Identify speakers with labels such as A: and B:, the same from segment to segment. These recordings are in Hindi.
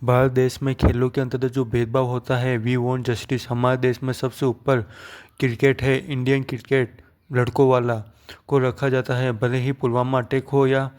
A: भारत देश में खेलों के अंतर्गत जो भेदभाव होता है, वी वॉन्ट जस्टिस। हमारे देश में सबसे ऊपर क्रिकेट है। इंडियन क्रिकेट लड़कों वाला को रखा जाता है। भले ही पुलवामा अटैक हो या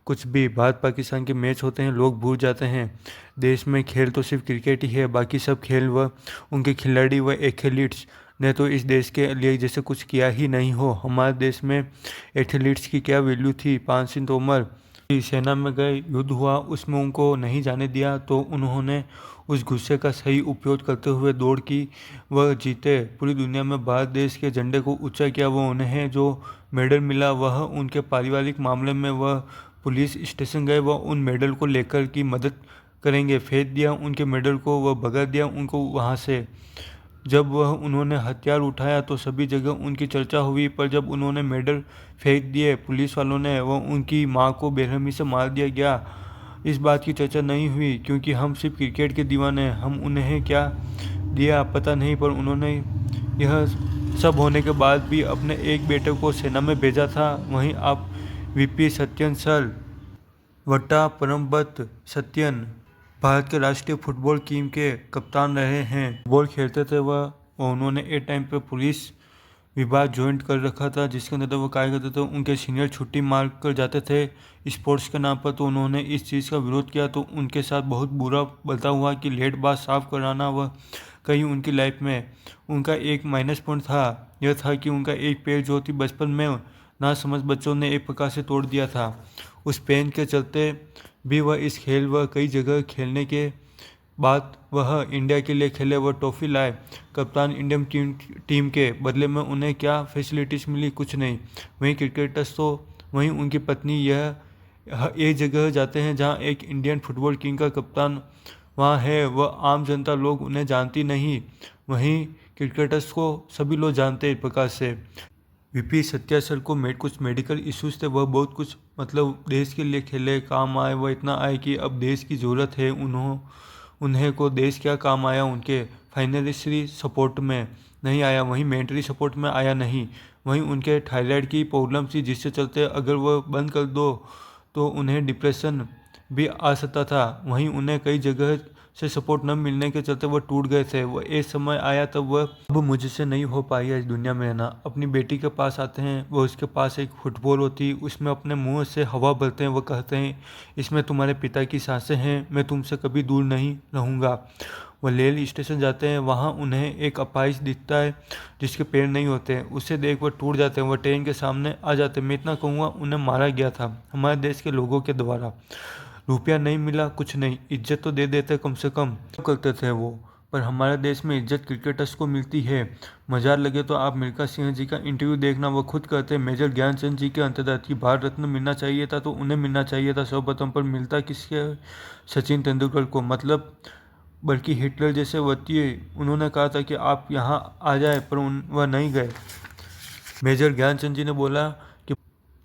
A: कुछ भी भारत पाकिस्तान के मैच होते हैं, लोग भूल जाते हैं। देश में खेल तो सिर्फ क्रिकेट ही है, बाकी सब खेल व उनके खिलाड़ी व एथलीट्स ने तो इस देश के लिए जैसे कुछ किया ही नहीं हो। हमारे देश में एथलीट्स की क्या वैल्यू थी। 5 सिंह तोमर की सेना में गए, युद्ध हुआ, उसमें उनको नहीं जाने दिया तो उन्होंने उस गुस्से का सही उपयोग करते हुए दौड़ की, वह जीते। पूरी दुनिया में भारत देश के झंडे को ऊंचा किया। वह उन्हें जो मेडल मिला वह उनके पारिवारिक मामले में वह पुलिस स्टेशन गए, वह उन मेडल को लेकर की मदद करेंगे, फेंक दिया उनके मेडल को, वह भगा दिया उनको वहाँ से। जब वह उन्होंने हथियार उठाया तो सभी जगह उनकी चर्चा हुई, पर जब उन्होंने मेडल फेंक दिए पुलिस वालों ने, वह उनकी मां को बेरहमी से मार दिया गया, इस बात की चर्चा नहीं हुई क्योंकि हम सिर्फ क्रिकेट के दीवाने। हम उन्हें क्या दिया पता नहीं, पर उन्होंने यह सब होने के बाद भी अपने एक बेटे को सेना में भेजा था। वहीं आप वीपी सत्यन सर वट्टा परमबत सत्यन भारत के राष्ट्रीय फुटबॉल टीम के कप्तान रहे हैं। फुटबॉल खेलते थे वह, और उन्होंने एक टाइम पे पुलिस विभाग ज्वाइन कर रखा था जिसके अंदर वो कार्य करते थे। उनके सीनियर छुट्टी मार कर जाते थे स्पोर्ट्स के नाम पर, तो उन्होंने इस चीज़ का विरोध किया तो उनके साथ बहुत बुरा बर्ताव हुआ कि लेट बात साफ कराना। वह कहीं उनकी लाइफ में उनका एक माइनस पॉइंट था, यह था कि उनका एक पैर जो थी बचपन में ना समझ बच्चों ने एक प्रकार से तोड़ दिया था। उस पेन के चलते भी वह इस खेल व कई जगह खेलने के बाद वह इंडिया के लिए खेले, वह ट्रॉफी लाए। कप्तान इंडियन टीम के बदले में उन्हें क्या फैसिलिटीज़ मिली, कुछ नहीं। वहीं क्रिकेटर्स तो वहीं उनकी पत्नी यह एक जगह जाते हैं जहां एक इंडियन फुटबॉल टीम का कप्तान वहां है, वह आम जनता लोग उन्हें जानती नहीं। वहीं क्रिकेटर्स को सभी लोग जानते हैं। इस प्रकार से वीपी सत्या सर को कुछ मेडिकल इश्यूज थे, वह बहुत कुछ मतलब देश के लिए खेले, काम आए, वह इतना आए कि अब देश की ज़रूरत है उन्हें को देश क्या काम आया। उनके फाइनेंशियली सपोर्ट में नहीं आया, वहीं मेंटली सपोर्ट में आया नहीं। वहीं उनके थायराइड की प्रॉब्लम थी जिससे चलते अगर वह बंद कर दो तो उन्हें डिप्रेशन भी आ सकता था। वहीं उन्हें कई जगह से सपोर्ट न मिलने के चलते वह टूट गए थे। वह एक समय आया तब वह अब मुझसे नहीं हो पाई है इस दुनिया में रहना। अपनी बेटी के पास आते हैं, वह उसके पास एक फुटबॉल होती, उसमें अपने मुंह से हवा भरते हैं। वह कहते हैं इसमें तुम्हारे पिता की सांसें हैं, मैं तुमसे कभी दूर नहीं रहूँगा। वह रेल स्टेशन जाते हैं, वहाँ उन्हें एक अपाहिज दिखता है जिसके पैर नहीं होते हैं, उसे देख वह टूट जाते हैं, वह ट्रेन के सामने आ जाते हैं। मैं इतना कहूँगा उन्हें मारा गया था हमारे देश के लोगों के द्वारा। रुपया नहीं मिला, कुछ नहीं, इज्जत तो दे देते कम से कम करते थे वो। पर हमारे देश में इज्जत क्रिकेटर्स को मिलती है। मज़ार लगे तो आप मिल्खा सिंह जी का इंटरव्यू देखना, वो खुद कहते हैं मेजर ज्ञानचंद जी के अंतर्गत कि भारत रत्न मिलना चाहिए था तो उन्हें मिलना चाहिए था सर्वप्रथम, पर मिलता किसके, सचिन तेंदुलकर को। मतलब बल्कि हिटलर जैसे व्यक्ति, उन्होंने कहा था कि आप यहाँ आ जाए, पर वह नहीं गए। मेजर ज्ञानचंद जी ने बोला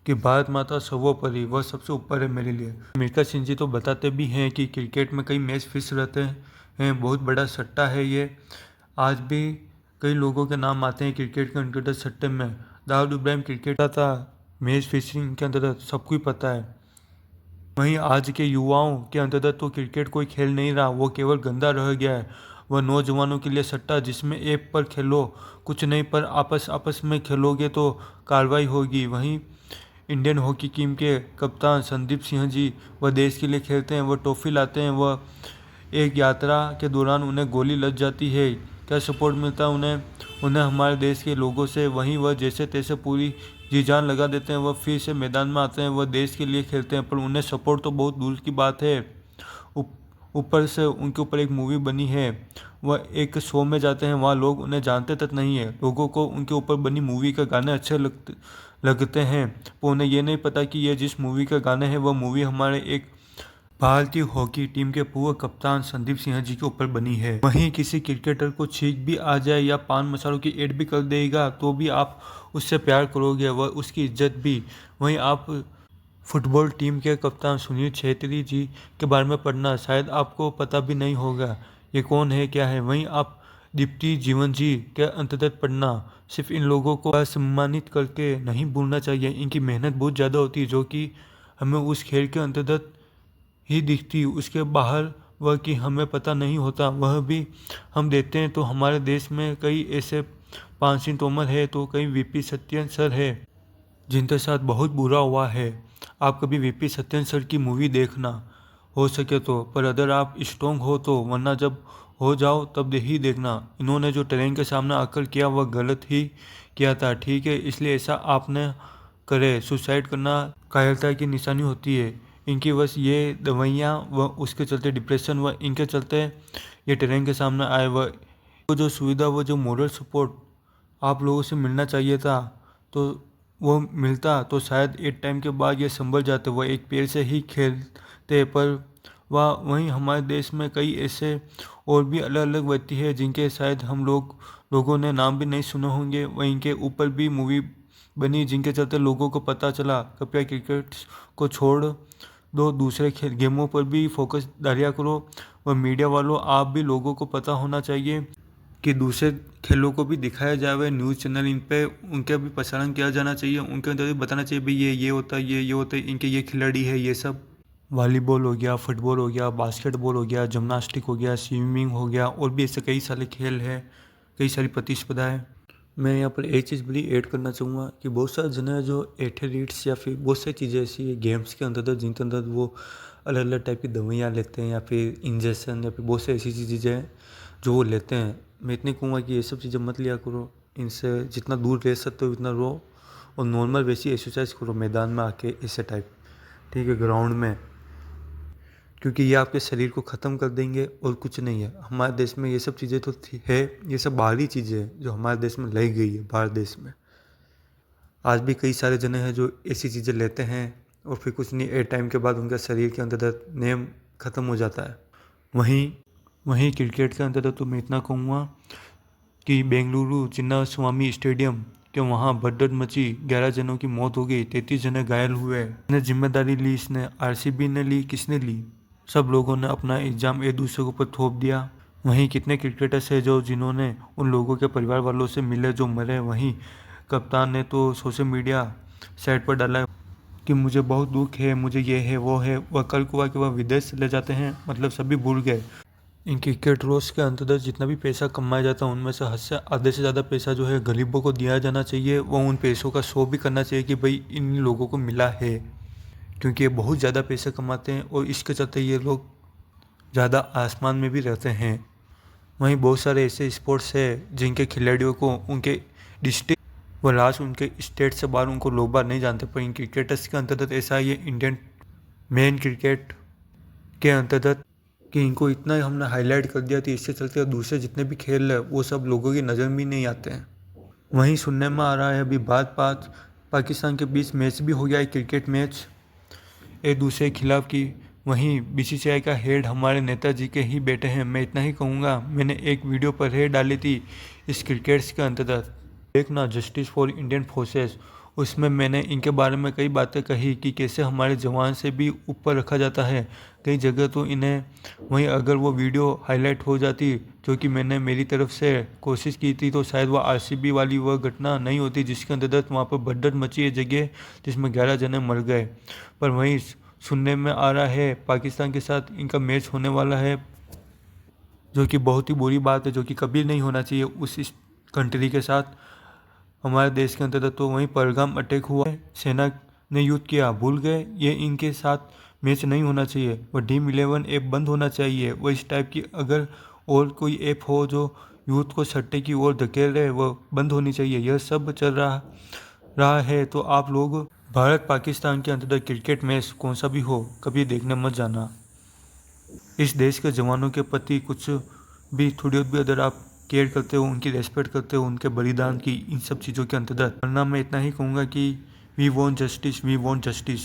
A: कि भारत माता सर्वोपरि, वह सबसे ऊपर है मेरे लिए। मिल्खा सिंह जी तो बताते भी हैं कि क्रिकेट में कई मैच फिक्स रहते हैं, बहुत बड़ा सट्टा है ये। आज भी कई लोगों के नाम आते हैं क्रिकेट के अंतर्गत सट्टे में। दाऊद इब्राहिम क्रिकेट था, मैच फिक्सिंग के अंतर्गत सबको ही पता है। वहीं आज के युवाओं के अंतर्गत तो क्रिकेट कोई खेल नहीं रहा, वो केवल गंदा रह गया है। वह नौजवानों के लिए सट्टा जिसमें ऐप पर खेलो कुछ नहीं, पर आपस आपस में खेलोगे तो कार्रवाई होगी। वहीं इंडियन हॉकी टीम के कप्तान संदीप सिंह जी, वह देश के लिए खेलते हैं, वह ट्रॉफी लाते हैं। वह एक यात्रा के दौरान उन्हें गोली लग जाती है, क्या सपोर्ट मिलता है उन्हें हमारे देश के लोगों से। वहीं वह जैसे तैसे पूरी जी जान लगा देते हैं, वह फिर से मैदान में आते हैं, वह देश के लिए खेलते हैं, पर उन्हें सपोर्ट तो बहुत दूर की बात है। ऊपर से उनके ऊपर एक मूवी बनी है, वह एक शो में जाते हैं, वहाँ लोग उन्हें जानते तक नहीं है। लोगों को उनके ऊपर बनी मूवी का गाने अच्छे लगते हैं, पर उन्हें ये नहीं पता कि ये जिस मूवी का गाने हैं वह मूवी हमारे एक भारतीय हॉकी टीम के पूर्व कप्तान संदीप सिंह जी के ऊपर बनी है। वहीं किसी क्रिकेटर को छींक भी आ जाए या पान मसालों की एड भी कर देगा तो भी आप उससे प्यार करोगे, वह उसकी इज्जत भी। वहीं आप फुटबॉल टीम के कप्तान सुनील छेत्री जी के बारे में पढ़ना, शायद आपको पता भी नहीं होगा ये कौन है क्या है। वहीं आप दीप्ति जीवन जी के अंतर्गत पढ़ना, सिर्फ इन लोगों को सम्मानित करके नहीं भूलना चाहिए। इनकी मेहनत बहुत ज़्यादा होती है जो कि हमें उस खेल के अंतर्गत ही दिखती, उसके बाहर वह कि हमें पता नहीं होता वह भी हम देते हैं। तो हमारे देश में कई ऐसे पान सिंह तोमर है, तो कई वीपी सत्यन सर है जिनके साथ बहुत बुरा हुआ है। आप कभी वीपी सत्यन सर की मूवी देखना हो सके तो, पर अगर आप स्ट्रोंग हो तो, वरना जब हो जाओ तब ही देखना। इन्होंने जो ट्रेन के सामने आकर किया वह गलत ही किया था, ठीक है, इसलिए ऐसा आपने करे। सुसाइड करना कायरता की निशानी होती है। इनकी बस ये दवाइयाँ व उसके चलते डिप्रेशन व इनके चलते ये ट्रेन के सामने आए। व जो सुविधा व जो मोरल सपोर्ट आप लोगों से मिलना चाहिए था, तो वो मिलता तो शायद एक टाइम के बाद ये संभल जाते, वह एक पैर से ही खेलते। पर वह वहीं हमारे देश में कई ऐसे और भी अलग अलग व्यक्ति हैं जिनके शायद हम लोगों ने नाम भी नहीं सुने होंगे। वहीं इनके ऊपर भी मूवी बनी जिनके चलते लोगों को पता चला कृपया क्रिकेट को छोड़ दो, दूसरे खेल गेमों पर भी फोकस डालिया करो। और मीडिया वालों, आप भी लोगों को पता होना चाहिए कि दूसरे खेलों को भी दिखाया जाए। न्यूज़ चैनल इन पे उनका भी प्रसारण किया जाना चाहिए। उनके अंदर भी बताना चाहिए भाई ये होता है, ये होता है, इनके ये खिलाड़ी है, ये सब। वॉलीबॉल हो गया, फुटबॉल हो गया, बास्केटबॉल हो गया, जिम्नास्टिक हो गया, स्विमिंग हो गया, और भी ऐसे कई सारे खेल हैं, कई सारी प्रतिस्पर्धाएँ। मैं यहाँ पर एक चीज़ बड़ी ऐड करना चाहूँगा कि बहुत सारे जन है जो एथलीट्स या फिर बहुत सारी चीज़ें ऐसी है गेम्स के अंदर जिनके अंदर वो अलग अलग टाइप की दवाइयाँ लेते हैं या फिर इंजेक्शन या फिर बहुत सारी ऐसी चीज़ें हैं जो वो लेते हैं। मैं इतनी कहूँगा कि ये सब चीज़ें मत लिया करो, इनसे जितना दूर रह सकते हो उतना रहो, और नॉर्मल वैसी एक्सरसाइज करो मैदान में आके ऐसे टाइप, ठीक है, ग्राउंड में, क्योंकि ये आपके शरीर को ख़त्म कर देंगे और कुछ नहीं है। हमारे देश में ये सब चीज़ें तो है, ये सब बाहरी चीज़ें हैं जो हमारे देश में लाई गई है। बाहर देश में आज भी कई सारे जने हैं जो ऐसी चीज़ें लेते हैं और फिर कुछ नहीं, एक टाइम के बाद उनका शरीर के अंदर नेम ख़त्म हो जाता है। वहीं क्रिकेट के अंदर तो मैं इतना कहूँगा कि बेंगलुरु चिन्ना स्वामी स्टेडियम के वहाँ भगदड़ मची, 11 जनों की मौत हो गई, 33 जने घायल हुए। इसने जिम्मेदारी ली, इसने आरसीबी ने ली, किसने ली? सब लोगों ने अपना इल्ज़ाम एक दूसरे के ऊपर थोप दिया। वहीं कितने क्रिकेटर्स हैं जो जिन्होंने उन लोगों के परिवार वालों से मिले जो मरे। वहीं कप्तान ने तो सोशल मीडिया साइट पर डाला कि मुझे बहुत दुख है, मुझे ये है वो है। वह कल को कि वह विदेश चले जाते हैं, मतलब सभी भूल गए। इन क्रिकेटर्स के अंतर्गत जितना भी पैसा कमाया जाता है उनमें से हद से आधे से ज़्यादा पैसा जो है गरीबों को दिया जाना चाहिए। वो उन पैसों का शो भी करना चाहिए कि भाई इन लोगों को मिला है, क्योंकि ये बहुत ज़्यादा पैसे कमाते हैं और इसके चलते ये लोग ज़्यादा आसमान में भी रहते हैं। वहीं बहुत सारे ऐसे स्पोर्ट्स हैं जिनके खिलाड़ियों को उनके डिस्ट्रिक्ट व लास्ट उनके स्टेट से बाहर उनको लोग बार नहीं जानते, पर इन क्रिकेटर्स के अंतर्गत ऐसा ये इंडियन मेन क्रिकेट के अंतर्गत कि इनको इतना हमने हाईलाइट कर दिया था, इससे चलते दूसरे जितने भी खेल है वो सब लोगों की नज़र में नहीं आते हैं। वहीं सुनने में आ रहा है अभी भारत पाकिस्तान के बीच मैच भी हो गया है, क्रिकेट मैच एक दूसरे के खिलाफ की। वहीं बीसीसीआई का हेड हमारे नेताजी के ही बेटे हैं। मैं इतना ही कहूँगा, मैंने एक वीडियो पर हेड डाली थी इस क्रिकेट्स के अंतर्गत, देखना, जस्टिस फॉर इंडियन फोर्सेस। उसमें मैंने इनके बारे में कई बातें कही कि कैसे हमारे जवान से भी ऊपर रखा जाता है कई जगह तो इन्हें। वहीं अगर वो वीडियो हाईलाइट हो जाती जो कि मैंने मेरी तरफ से कोशिश की थी, तो शायद वह आरसीबी वाली वह घटना नहीं होती जिसके अंतर्गत वहाँ पर भगदड़ मची है जगह जिसमें 11 जने मर गए। पर वहीं सुनने में आ रहा है पाकिस्तान के साथ इनका मैच होने वाला है, जो कि बहुत ही बुरी बात है, जो कि कभी नहीं होना चाहिए उस कंट्री के साथ हमारे देश के अंतर्गत। तो वहीं पहलगाम अटैक हुआ है, सेना ने युद्ध किया, भूल गए, ये इनके साथ मैच नहीं होना चाहिए। वह Dream11 ऐप बंद होना चाहिए। वह इस टाइप की अगर और कोई ऐप हो जो यूथ को सट्टे की ओर धकेल रहे, वह बंद होनी चाहिए। यह सब चल रहा है तो आप लोग भारत पाकिस्तान के अंतर्गत क्रिकेट मैच कौन सा भी हो कभी देखने मत जाना। इस देश के जवानों के प्रति कुछ भी थोड़ी भी अगर आप केयर करते हो, उनकी रेस्पेक्ट करते हो, उनके बलिदान की, इन सब चीज़ों के अंतर्गत, वरना मैं इतना ही कहूँगा कि we want justice, we want justice.